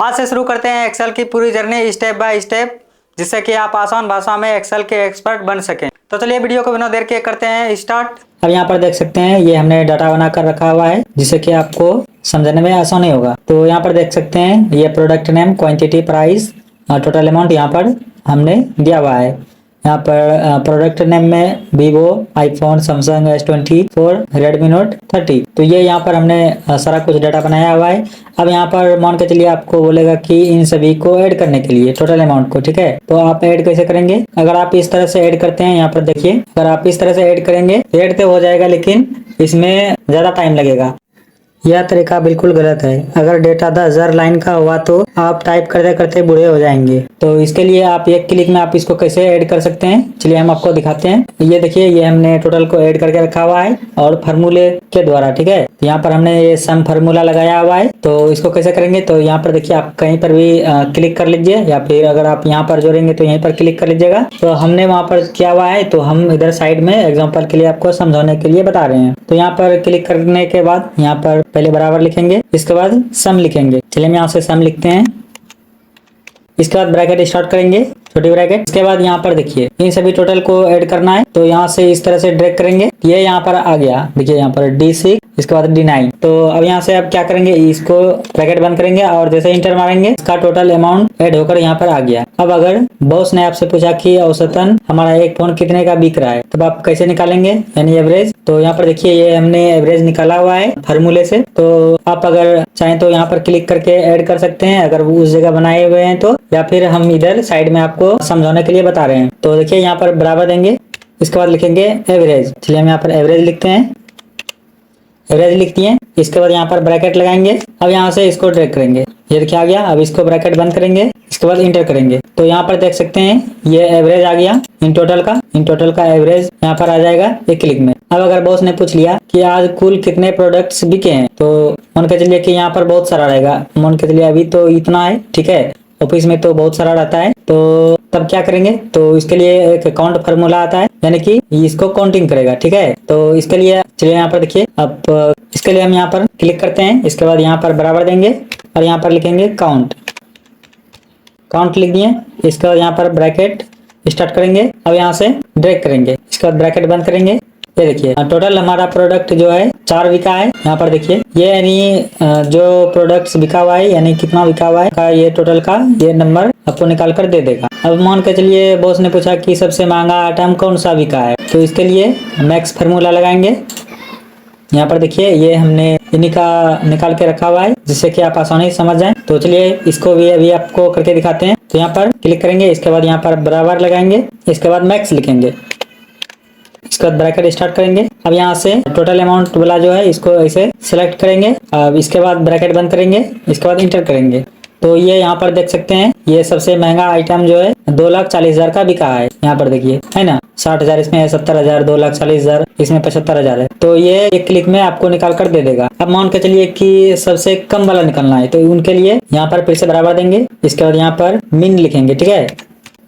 आज से शुरू करते हैं एक्सेल की पूरी जर्नी स्टेप बाय स्टेप, जिससे कि आप आसान भाषा में एक्सेल के एक्सपर्ट बन सकें। तो चलिए वीडियो को बिना देर के करते हैं स्टार्ट। अब यहाँ पर देख सकते हैं ये हमने डाटा बना कर रखा हुआ है, जिससे कि आपको समझने में आसानी होगा। तो यहाँ पर देख सकते हैं ये product name, quantity, price, total amount यहाँ पर हमने दिया हुआ है। यहाँ पर प्रोडक्ट नेम में Vivo, iPhone, Samsung S24, Redmi note 30। तो ये यहाँ पर हमने सारा कुछ डाटा बनाया हुआ है। अब यहाँ पर मान के चलिए आपको बोलेगा कि इन सभी को ऐड करने के लिए टोटल अमाउंट को, ठीक है। तो आप ऐड कैसे करेंगे? अगर आप इस तरह से ऐड करते हैं, यहाँ पर देखिए, अगर आप इस तरह से ऐड करेंगे, ऐड तो हो जाएगा, लेकिन इसमें ज्यादा टाइम लगेगा। यह तरीका बिल्कुल गलत है। अगर डेटा 10,000 लाइन का हुआ तो आप टाइप करते करते बूढ़े हो जाएंगे। तो इसके लिए आप एक क्लिक में आप इसको कैसे ऐड कर सकते हैं, चलिए हम आपको दिखाते हैं। ये देखिए, ये हमने टोटल को ऐड करके रखा हुआ है और फार्मूले के द्वारा, ठीक है। यहाँ पर हमने ये सम फार्मूला लगाया हुआ है। तो इसको कैसे करेंगे? तो यहाँ पर देखिए, आप कहीं पर भी क्लिक कर लीजिए, या फिर अगर आप यहाँ पर जोड़ेंगे तो यहीं पर क्लिक कर लीजिएगा। तो हमने वहाँ पर किया हुआ है, तो हम इधर साइड में एग्जाम्पल के लिए आपको समझाने के लिए बता रहे हैं। तो यहाँ पर क्लिक करने के बाद यहाँ पर पहले बराबर लिखेंगे, इसके बाद सम लिखेंगे। चलिए हम यहाँ से सम लिखते हैं। इसके बाद ब्रैकेट स्टार्ट करेंगे, छोटी ब्रैकेट। इसके बाद यहाँ पर देखिए, इन सभी टोटल को ऐड करना है। तो यहाँ से इस तरह से ड्रैग करेंगे, ये यहाँ पर आ गया, देखिए यहाँ पर D6, इसके बाद D9। तो अब यहाँ से आप क्या करेंगे, इसको ब्रैकेट बंद करेंगे और जैसे इंटर मारेंगे, इसका टोटल अमाउंट ऐड होकर यहाँ पर आ गया। अब अगर बॉस ने आपसे पूछा कि औसतन हमारा एक फोन कितने का बिक रहा है, तब आप कैसे निकालेंगे, यानी एवरेज। तो यहाँ पर देखिए, ये हमने एवरेज निकाला हुआ है फार्मूले से। तो आप अगर चाहें तो यहाँ पर क्लिक करके ऐड कर सकते हैं, अगर वो उस जगह बनाए हुए हैं तो, या फिर हम इधर साइड में आपको समझाने के लिए बता रहे हैं। तो देखिए, यहाँ पर बराबर देंगे, इसके बाद लिखेंगे एवरेज। चलिए हम यहाँ पर एवरेज लिखते हैं, एवरेज लिख दिए। इसके बाद यहाँ पर ब्रैकेट लगाएंगे। अब यहाँ से इसको ड्रैग करेंगे, ये देखिए आ गया। अब इसको ब्रैकेट बंद करेंगे, इसके बाद इंटर करेंगे। तो यहाँ पर देख सकते हैं ये एवरेज आ गया इन टोटल का एवरेज यहाँ पर आ जाएगा एक क्लिक में। अब अगर बॉस ने पूछ लिया कि आज कुल कितने प्रोडक्ट्स बिके हैं, तो मान के चलिए कि यहाँ पर बहुत सारा रहेगा। मान के चलिए अभी तो इतना है, ठीक है, ऑफिस में तो बहुत सारा रहता है। तो तब क्या करेंगे? तो इसके लिए एक काउंट फार्मूला आता है, यानी कि इसको काउंटिंग करेगा, ठीक है। तो इसके लिए चलिए यहाँ पर देखिए, अब इसके लिए हम यहाँ पर क्लिक करते हैं। इसके बाद यहाँ पर बराबर देंगे और यहाँ पर लिखेंगे काउंट लिख दिए। इसके बाद यहाँ पर ब्रैकेट स्टार्ट करेंगे। अब यहाँ से ड्रैग करेंगे, इसके बाद ब्रैकेट बंद करेंगे। ये देखिए, टोटल हमारा प्रोडक्ट जो है 4 बिका है। यहाँ पर देखिए, ये यानी जो प्रोडक्ट्स बिका हुआ है, यानी कितना बिका हुआ है का, ये टोटल का ये नंबर आपको निकाल कर दे देगा। अब मान के चलिए बॉस ने पूछा कि सबसे महंगा आइटम कौन सा बिका है, तो इसके लिए मैक्स फार्मूला लगाएंगे। यहाँ पर देखिए, ये हमने इन्हीं का निकाल के रखा हुआ है, जिससे कि आप आसानी से समझ जाएं। तो चलिए इसको भी अभी आपको करके दिखाते हैं। तो यहाँ पर क्लिक करेंगे, इसके बाद यहाँ पर बराबर लगाएंगे, इसके बाद मैक्स लिखेंगे, इसके बाद ब्रैकेट स्टार्ट करेंगे। अब यहाँ से टोटल अमाउंट वाला जो है, इसको ऐसे सिलेक्ट करेंगे। अब इसके बाद ब्रैकेट बंद करेंगे, इसके बाद इंटर करेंगे। तो ये यहाँ पर देख सकते हैं, ये सबसे महंगा आइटम जो है 2,40,000 का बिका है। यहाँ पर देखिए, है ना, 60,000 इसमें है, 70,000, 2,40,000 इसमें 75,000 है। तो ये एक क्लिक में आपको निकाल कर दे देगा। अब मान के चलिए कि सबसे कम वाला निकालना है, तो उनके लिए यहाँ पर फिर से बराबर देंगे। इसके बाद यहाँ पर मिन लिखेंगे, ठीक है,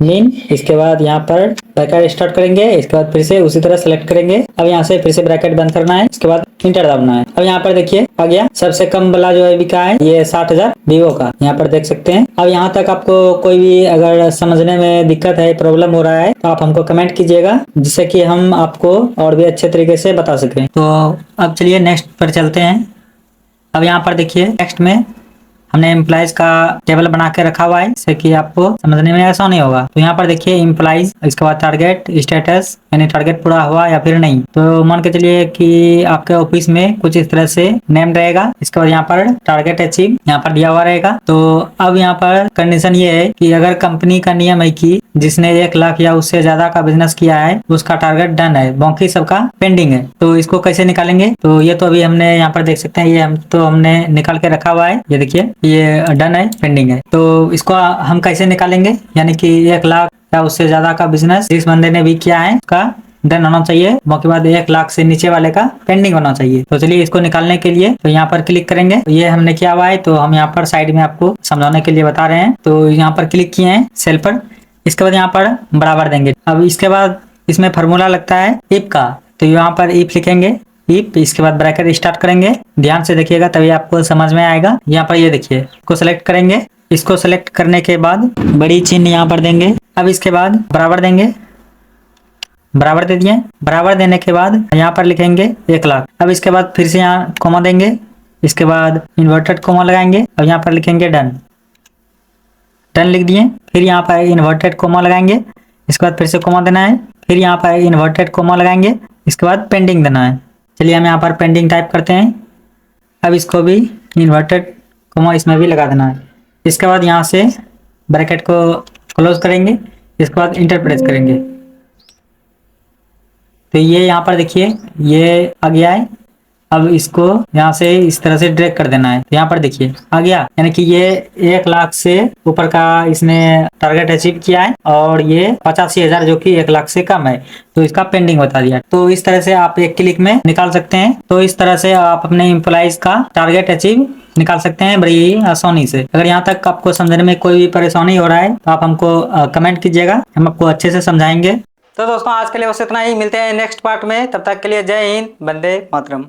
मिन। इसके बाद यहाँ पर ब्रैकेट स्टार्ट करेंगे, इसके बाद फिर से उसी तरह सेलेक्ट करेंगे। अब यहाँ से फिर से ब्रैकेट बंद करना है, इसके बाद इंटर दबाना है। अब यहाँ पर देखिए आ गया, सबसे कम वाला जो है बिका है ये 60,000 वीवो का, यहाँ पर देख सकते हैं। अब यहाँ तक आपको कोई भी अगर समझने में दिक्कत है, प्रॉब्लम हो रहा है, तो आप हमको कमेंट कीजिएगा, जिससे कि हम आपको और भी अच्छे तरीके से बता सकें। तो अब चलिए नेक्स्ट पर चलते हैं। अब यहाँ पर देखिए, नेक्स्ट में हमने एम्प्लॉइज का टेबल बना के रखा हुआ है, जिससे कि आपको समझने में आसानी होगा। तो यहाँ पर देखिए एम्प्लॉइज, इसके बाद टारगेट स्टेटस, यानी टारगेट पूरा हुआ या फिर नहीं। तो मान के चलिए कि आपके ऑफिस में कुछ इस तरह से नेम रहेगा। इसके बाद यहाँ पर टारगेट अचीव यहाँ पर दिया हुआ रहेगा। तो अब यहाँ पर कंडीशन ये है कि अगर कंपनी का नियम है कि जिसने 1 लाख या उससे ज्यादा का बिजनेस किया है, उसका टारगेट डन है, बाकी सबका पेंडिंग है। तो इसको कैसे निकालेंगे? तो ये तो अभी हमने यहाँ पर देख सकते हैं, ये हमने निकाल के रखा हुआ है। ये देखिए, ये डन है, पेंडिंग है। तो इसको हम कैसे निकालेंगे? यानी कि 1 लाख या उससे ज्यादा का बिजनेस जिस बंदे ने भी किया है, उसका डन होना चाहिए, बाकी बाद 1 लाख से नीचे वाले का पेंडिंग होना चाहिए। तो चलिए इसको निकालने के लिए तो यहाँ पर क्लिक करेंगे। तो ये हमने किया हुआ है, तो हम यहाँ पर साइड में आपको समझाने के लिए बता रहे हैं। तो यहाँ पर क्लिक किए हैं सेल पर, इसके बाद यहाँ पर बराबर देंगे। अब इसके बाद इसमें फार्मूला लगता है इफ का, तो यहाँ पर इफ लिखेंगे, इफ, इसके बाद ब्रैकेट स्टार्ट करेंगे। ध्यान से देखिएगा तभी आपको समझ में आएगा। यहाँ पर ये देखिए, इसको सेलेक्ट करेंगे, इसको सेलेक्ट करने के बाद बड़ी चिन्ह यहाँ पर देंगे। अब इसके बाद बराबर देंगे, बराबर दे दिए। बराबर देने के बाद यहाँ पर लिखेंगे 1 लाख। अब इसके बाद फिर से यहाँ कोमा देंगे, इसके बाद इन्वर्टेड कोमा लगाएंगे। अब यहाँ पर लिखेंगे डन, डन लिख दिए। फिर यहाँ पर इन्वर्टेड कोमा लगाएंगे, इसके बाद फिर से कोमा देना है, फिर यहाँ पर इन्वर्टेड कोमा लगाएंगे, इसके बाद पेंडिंग देना है। चलिए हम यहाँ पर पेंडिंग टाइप करते हैं। अब इसको भी इन्वर्टेड कोमा इसमें भी लगा देना है। इसके बाद यहाँ से ब्रैकेट को क्लोज करेंगे, इसके बाद इंटर प्रेस करेंगे। तो ये यहाँ पर देखिए ये आ गया है। अब इसको यहाँ से इस तरह से ड्रैग कर देना है। तो यहाँ पर देखिए आ गया, यानी कि ये 1 लाख से ऊपर का इसने टारगेट अचीव किया है और ये 85,000 जो कि 1 लाख से कम है, तो इसका पेंडिंग बता दिया। तो इस तरह से आप एक क्लिक में निकाल सकते हैं। तो इस तरह से आप अपने एम्प्लॉइज का टारगेट अचीव निकाल सकते हैं बड़ी ही आसानी से। अगर यहाँ तक आपको समझने में कोई भी परेशानी हो रहा है तो आप हमको कमेंट कीजिएगा, हम आपको अच्छे से समझाएंगे। तो दोस्तों आज के लिए बस इतना ही, मिलते हैं नेक्स्ट पार्ट में। तब तक के लिए जय हिंद, वंदे मातरम।